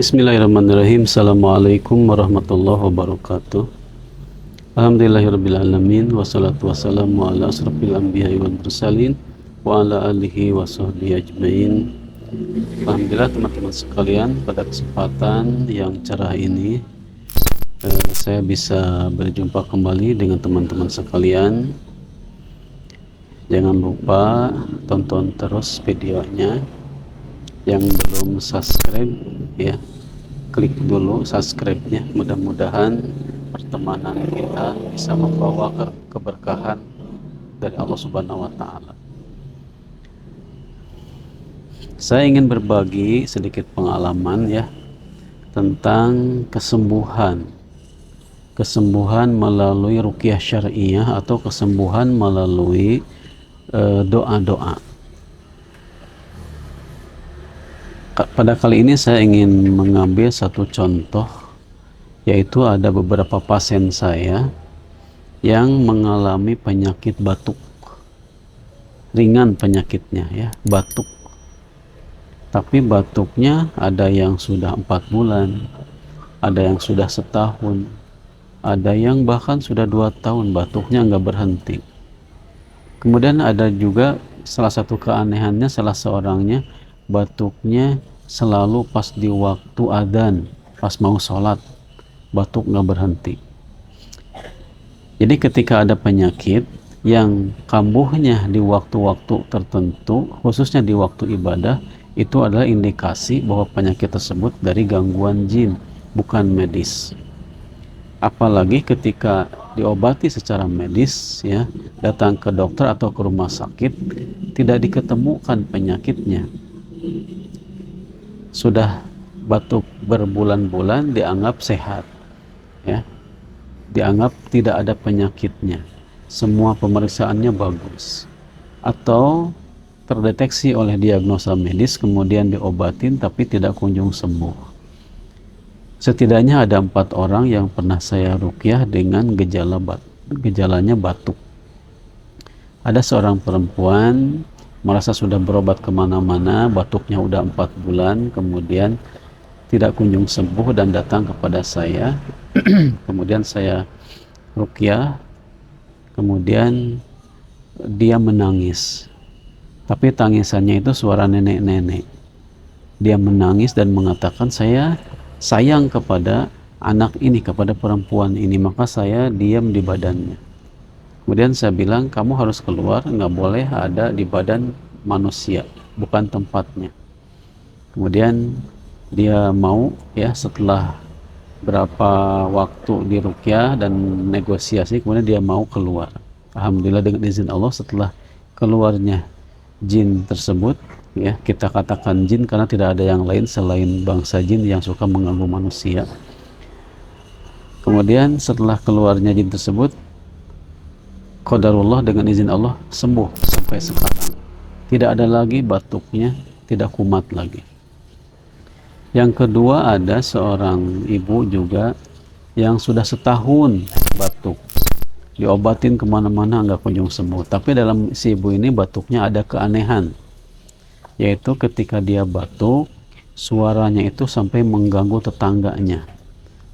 Bismillahirrahmanirrahim. Assalamualaikum warahmatullahi wabarakatuh. Alhamdulillahirrabbilalamin. Wassalatu wassalamu ala asrafil anbiya'i wal mursalin wa ala alihi wa sahbihi ajmain. Alhamdulillah teman-teman sekalian, pada kesempatan yang cerah ini saya bisa berjumpa kembali dengan teman-teman sekalian. Jangan lupa tonton terus videonya. Yang belum subscribe ya, klik dulu subscribe-nya. Mudah-mudahan pertemanan kita bisa membawa keberkahan dari Allah Subhanahu wa taala. Saya ingin berbagi sedikit pengalaman ya tentang kesembuhan melalui ruqyah syariah atau kesembuhan melalui doa-doa. Pada kali ini saya ingin mengambil satu contoh, yaitu ada beberapa pasien saya yang mengalami penyakit batuk ringan, penyakitnya ya, batuk, tapi batuknya ada yang sudah 4 bulan, ada yang sudah setahun, ada yang bahkan sudah 2 tahun batuknya nggak berhenti. Kemudian ada juga salah satu keanehannya, salah seorangnya batuknya selalu pas di waktu adzan, pas mau sholat, batuk nggak berhenti. Jadi ketika ada penyakit yang kambuhnya di waktu-waktu tertentu, khususnya di waktu ibadah, itu adalah indikasi bahwa penyakit tersebut dari gangguan jin, bukan medis. Apalagi ketika diobati secara medis ya, datang ke dokter atau ke rumah sakit, tidak diketemukan penyakitnya, sudah batuk berbulan-bulan dianggap sehat ya, dianggap tidak ada penyakitnya, semua pemeriksaannya bagus, atau terdeteksi oleh diagnosa medis kemudian diobatin tapi tidak kunjung sembuh. Setidaknya ada 4 orang yang pernah saya ruqyah dengan gejalanya batuk. Ada seorang perempuan merasa sudah berobat kemana-mana, batuknya udah 4 bulan, kemudian tidak kunjung sembuh dan datang kepada saya. Kemudian saya ruqyah, kemudian dia menangis, tapi tangisannya itu suara nenek-nenek. Dia menangis dan mengatakan, saya sayang kepada anak ini, kepada perempuan ini, maka saya diam di badannya. Kemudian saya bilang, kamu harus keluar, nggak boleh ada di badan manusia, bukan tempatnya. Kemudian dia mau ya, setelah berapa waktu di ruqyah dan negosiasi, kemudian dia mau keluar. Alhamdulillah dengan izin Allah, setelah keluarnya jin tersebut ya, kita katakan jin karena tidak ada yang lain selain bangsa jin yang suka mengganggu manusia. Kemudian setelah keluarnya jin tersebut, qadarullah dengan izin Allah sembuh sampai sekarang. Tidak ada lagi batuknya, tidak kumat lagi. Yang kedua, ada seorang ibu juga yang sudah setahun batuk, diobatin kemana-mana nggak kunjung sembuh. Tapi dalam si ibu ini batuknya ada keanehan, yaitu ketika dia batuk, suaranya itu sampai mengganggu tetangganya.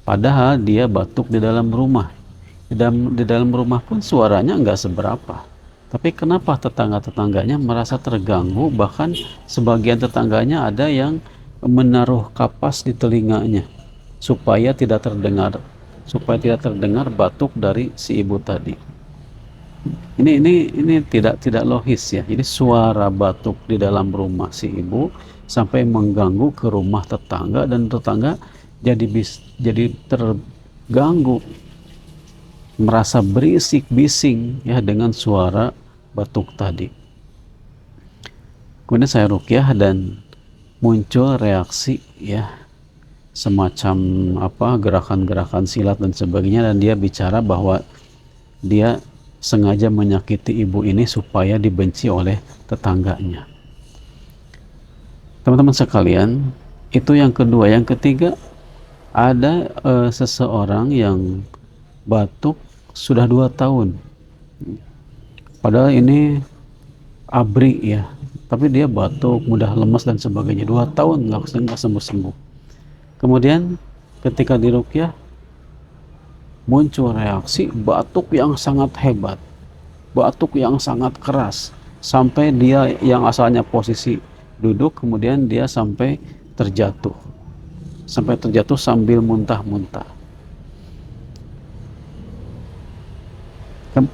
Padahal dia batuk di dalam rumah. Di dalam rumah pun suaranya nggak seberapa, tapi kenapa tetangga-tetangganya merasa terganggu? Bahkan sebagian tetangganya ada yang menaruh kapas di telinganya supaya tidak terdengar batuk dari si ibu tadi. Ini tidak logis ya. Jadi suara batuk di dalam rumah si ibu sampai mengganggu ke rumah tetangga, dan tetangga jadi terganggu, merasa berisik, bising ya dengan suara batuk tadi. Kemudian saya ruqyah dan muncul reaksi ya, semacam gerakan-gerakan silat dan sebagainya, dan dia bicara bahwa dia sengaja menyakiti ibu ini supaya dibenci oleh tetangganya. Teman-teman sekalian, itu yang kedua. Yang ketiga, ada seseorang yang batuk sudah 2 tahun, padahal ini ABRI ya, tapi dia batuk, mudah lemas dan sebagainya. 2 tahun nggak sembuh-sembuh. Kemudian ketika diruqyah muncul reaksi batuk yang sangat hebat, batuk yang sangat keras, sampai dia yang asalnya posisi duduk kemudian dia terjatuh sampai terjatuh sambil muntah-muntah.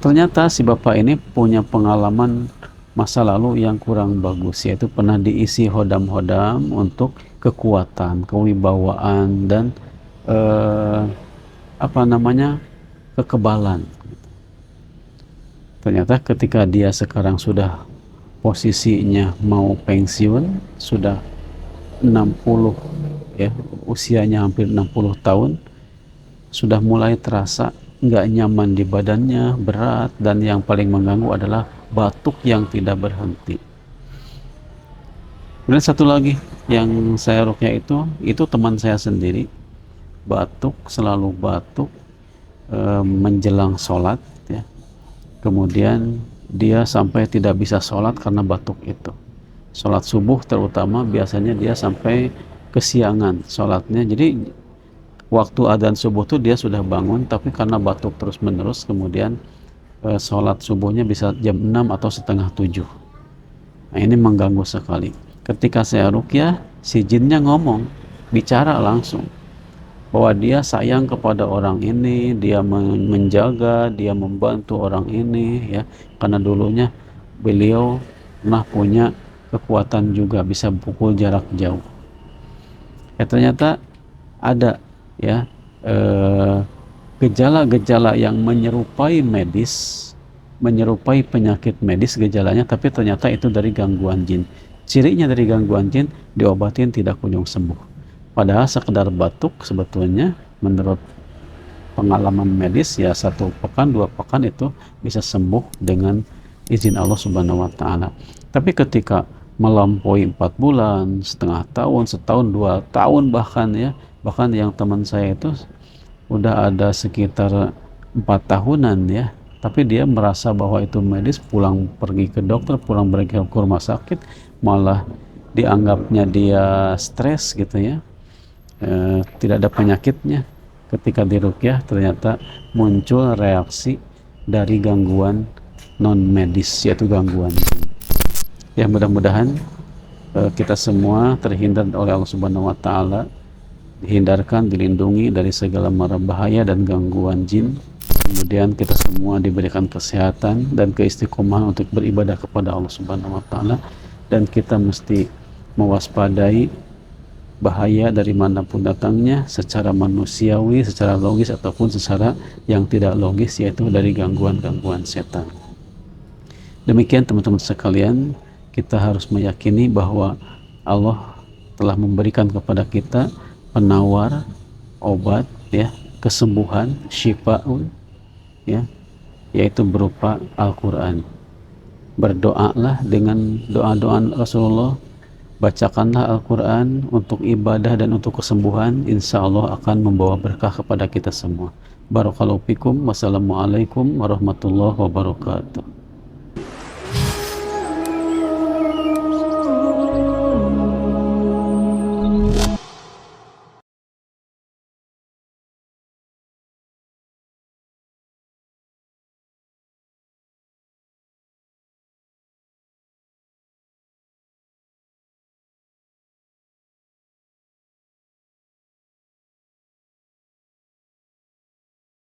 Ternyata si bapak ini punya pengalaman masa lalu yang kurang bagus, yaitu pernah diisi hodam-hodam untuk kekuatan, kewibawaan, dan kekebalan. Ternyata ketika dia sekarang sudah posisinya mau pensiun, sudah 60 ya, usianya hampir 60 tahun, sudah mulai terasa nggak nyaman di badannya, berat, dan yang paling mengganggu adalah batuk yang tidak berhenti. Kemudian satu lagi yang saya ruqyah itu teman saya sendiri, batuk, selalu batuk menjelang sholat ya. Kemudian dia sampai tidak bisa sholat karena batuk itu. Sholat subuh terutama biasanya dia sampai kesiangan sholatnya. Jadi waktu adzan subuh tuh dia sudah bangun, tapi karena batuk terus menerus, kemudian sholat subuhnya bisa jam 6 atau setengah 7. Nah, ini mengganggu sekali. Ketika saya ruqyah, si jinnya ngomong, bicara langsung bahwa dia sayang kepada orang ini, dia menjaga, dia membantu orang ini ya, karena dulunya beliau pernah punya kekuatan juga bisa pukul jarak jauh. Ya ternyata ada ya gejala-gejala yang menyerupai medis, menyerupai penyakit medis gejalanya, tapi ternyata itu dari gangguan jin. Cirinya dari gangguan jin, diobatin tidak kunjung sembuh. Padahal sekedar batuk sebetulnya menurut pengalaman medis ya 1 pekan 2 pekan itu bisa sembuh dengan izin Allah Subhanahu wa taala. Tapi ketika melampaui 4 bulan, setengah tahun, setahun, 2 tahun bahkan ya, bahkan yang teman saya itu udah ada sekitar 4 tahunan ya, tapi dia merasa bahwa itu medis, pulang pergi ke dokter, pulang pergi ke rumah sakit, malah dianggapnya dia stres gitu ya. Tidak ada penyakitnya. Ketika diruqyah ternyata muncul reaksi dari gangguan non medis, yaitu gangguan jin. Ya mudah-mudahan kita semua terhindar oleh Allah Subhanahu wa taala, dihindarkan, dilindungi dari segala mara bahaya dan gangguan jin. Kemudian kita semua diberikan kesehatan dan keistiqomahan untuk beribadah kepada Allah Subhanahu wa taala, dan kita mesti mewaspadai bahaya dari manapun datangnya, secara manusiawi, secara logis ataupun secara yang tidak logis, yaitu dari gangguan-gangguan setan. Demikian teman-teman sekalian, kita harus meyakini bahwa Allah telah memberikan kepada kita penawar obat ya, kesembuhan, syifaun ya, yaitu berupa Al-Quran. Berdoalah dengan doa-doa Rasulullah, bacakanlah Al-Quran untuk ibadah dan untuk kesembuhan, insya Allah akan membawa berkah kepada kita semua. Barakallahu fikum. Wassalamualaikum warahmatullahi wabarakatuh.